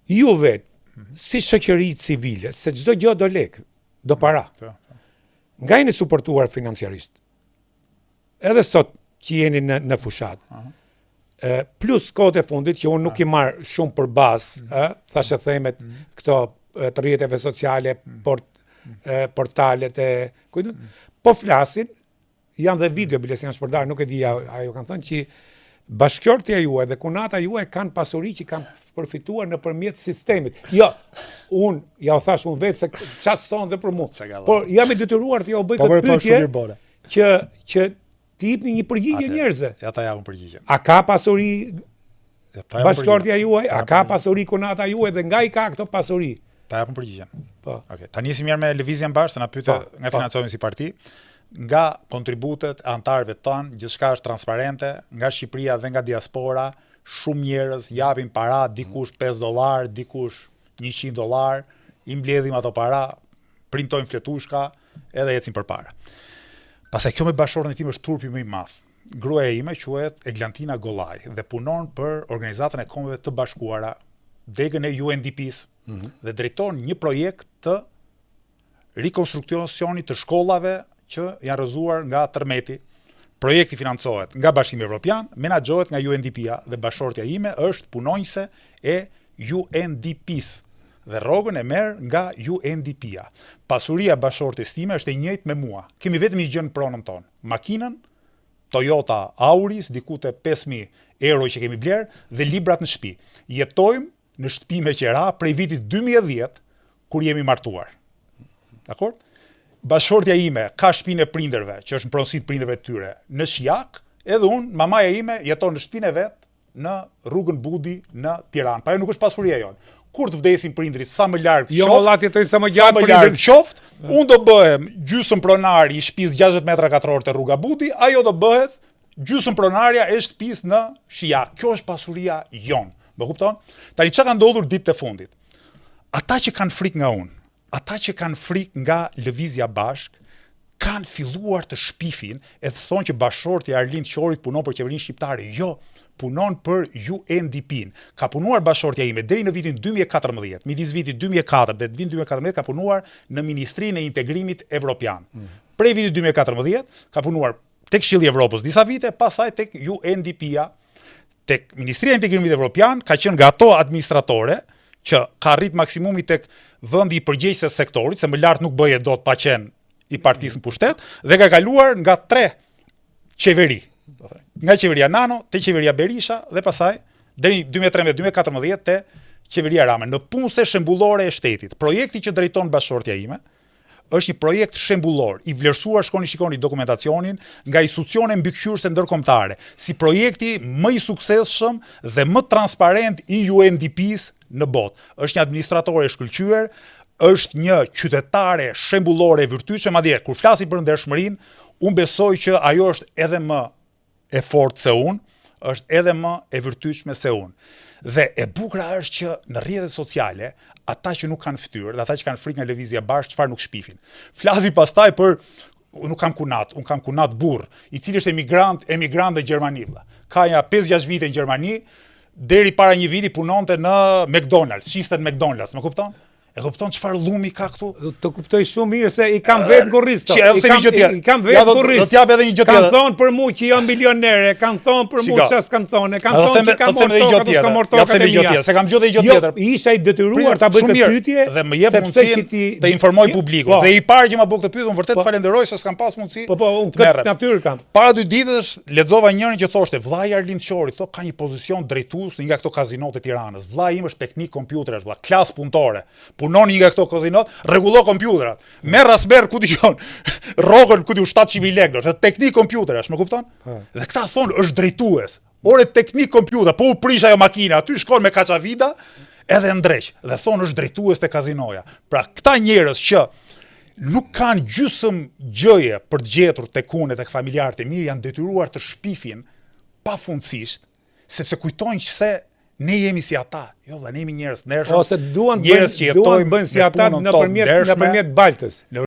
ju vetë, si shoqëri civile, se çdo gjë do lek, do para. Nga jeni suportuar financiarisht. Edhe sot që jeni në fushat. Plus kohët e fundit që unë nuk i marr shumë për bazë, thashë themet këto të rrjeteve sociale, portalet po flasin, janë dhe video bile se janë shpërdarë, nuk e di ajo kanë thënë që bashkëshortja juaj dhe kunata juaj kanë pasuri që kanë përfituar nëpërmjet sistemit. Jo, unë ja u thash unë vetë se çfarë thonë dhe për mua. Por jam i detyruar të ja u bëj këtë pyetje që të jepni një përgjigje njerëzve. Ja ta japim përgjigjen. A ka pasuri bashkëshortja juaj? A ka pasuri kunata juaj dhe nga i ka këto pasuri? Ta japim përgjigjen. Po. Okej, ta nisim mirë me lëvizjen bashkë, se na pyete nga financohemi si parti. Nga kontributet e antarëve tanë, gjithçka është transparente, nga Shqipëria dhe nga diaspora, shumë njerëz japin para, dikush $5, dikush $100, i mbledhim ato para, printojmë fletushka, edhe ecim përpara. Pastaj kjo me bashkëshorten e tim është turpi më i madh. Gruaja ime quhet Eglantina Gollaj dhe punon për Organizatën e Kombeve të Bashkuara, degën e UNDP-s dhe drejton një projekt të rikonstruksionit të shkollave që janë rrëzuar nga tërmeti. Projekti financohet nga Bashkimi Evropian, menaxhohet nga UNDP-a dhe bashkëshortja ime është punonjëse e UNDP-s dhe rrogën e merr nga UNDP-a. Pasuria e bashkëshortes time është e njëjtë me mua. Kemi vetëm një gjë në pronën tonë. Makinën Toyota Auris, diku te €5.000 që kemi bler dhe librat në shtëpi. Jetojmë në shtëpi me qera prej vitit 2010 kur jemi martuar. Dakor? Bashkëshortja ime ka shtëpinë e prindërve, që është në pronësi të prindërve të tyre, në Shijak, edhe unë, mamaja ime jeton në shtëpinë e vet në rrugën Budi në Tiranë. Pa ajo nuk është pasuria jonë. Kur të vdesin prindrit, sa më larg qoftë. Jo, valla jetojnë sa më larg qoftë, unë do bëhem gjysmë pronari i shtëpisë 60 metra katror te rruga Budi, ajo do bëhet gjysmë pronarja e shtëpisë në Shijak. Kjo është pasuria jonë. Më kupton? Tani çka ka ndodhur ditët e fundit? Ata që kanë frikë nga unë, ata që kanë frikë nga lëvizja bashk, kanë filluar të shpifin e të thonë që bashkëshortja e Arlind Qorit punon për qeverinë shqiptare. Jo, punon për UNDP-n. Ka punuar bashkëshortja ime deri në vitin 2014, midis vitit 2004 dhe vitin 2014 ka punuar në Ministrinë e Integrimit Evropian. Prej vitit 2014 ka punuar tek Këshilli i Evropës disa vite, pastaj tek UNDP-a, tek Ministria e Integrimit Evropian, ka qenë nga ato administratore që ka arrit maksimumi tek vendi i përgjegjëses sektorit, se më lart nuk bëje dot pa qenë i partisë në pushtet, dhe ka kaluar nga 3 qeveri. Nga qeveria Nano, te qeveria Berisha, dhe pasaj, deri 2013-2014 te qeveria Rame, në punëse shembullore e shtetit. Projekti që drejton bashkëshortja ime është një projekt shembullor, i vlerësuar, shikoni dokumentacionin, nga institucione mbikëqyrëse ndërkombëtare, si projekti më i suksesshëm dhe më transparent i UNDP-s në botë. Është një administratore e shkëlqyer, është një qytetare shembullore e virtytshme, madje kur flasim për ndershmërinë, unë besoj që ajo është edhe më e fortë se unë, është edhe më e virtytshme se unë. Dhe e bukura është që në rrjetet sociale, ata që nuk kanë fytyrë dhe ata që kanë frikë nga lëvizja bashkë, çfarë nuk shpifin. Flasim pastaj për unë kam kunat burr, i cili është emigrant në Gjermani. Ka ja 5-6 vite në Gjermani, deri para një viti punonte në McDonald's, shiste në McDonald's, më kupton? E kupton çfarë llumi ka këtu? Të kuptoj shumë mirë se i kam vetë gorristo. I kam vetë gorrist. Do t'jap edhe një gjë tjetër. Kan thonë për mua që jam milionere, kan thonë për mua çfarë s'kan thonë, kan thonë që kam marrë tokë, s'kam marrë tokë akademia. Se kam gjuar edhe një gjë tjetër. Isha i detyruar ta bëj këtë pyetje dhe më jep mundësinë të informoj publikun. Dhe i parë që ma bë këtë pyetje, unë vërtet falenderoj se s'kam pas mundësi. Po, unë këtë natyrë kam. Para 2 ditësh lexova njërin që thoshte vllai Arlind Qori, thotë ka një pozicion drejtues në një nga këto kazinot e Tiranës. Vllai im është teknik kompjuteresh, vlla, klas punëtore. Punon një nga këto kazinot, rregullo kompjuterat. Merr asmerr ku dijon. Rrogën ku di 700.000 lekë, është teknik kompjuteresh, më kupton? Dhe këta thonë është drejtues. Ore teknik kompjuter, po u prish ajo makina, aty shkon me kaçavida edhe ndreq. Dhe thonë është drejtues te kazinoja. Pra këta njerëz që nuk kanë gjysmë gjëje për të gjetur tek unë tek familjarët e mirë, janë detyruar të shpifin pafundësisisht, sepse kujtojnë që se ne jemi si ata. Jo, ne jemi njerëz ndershëm. Ose duan bëjnë si ata nëpërmjet baltës.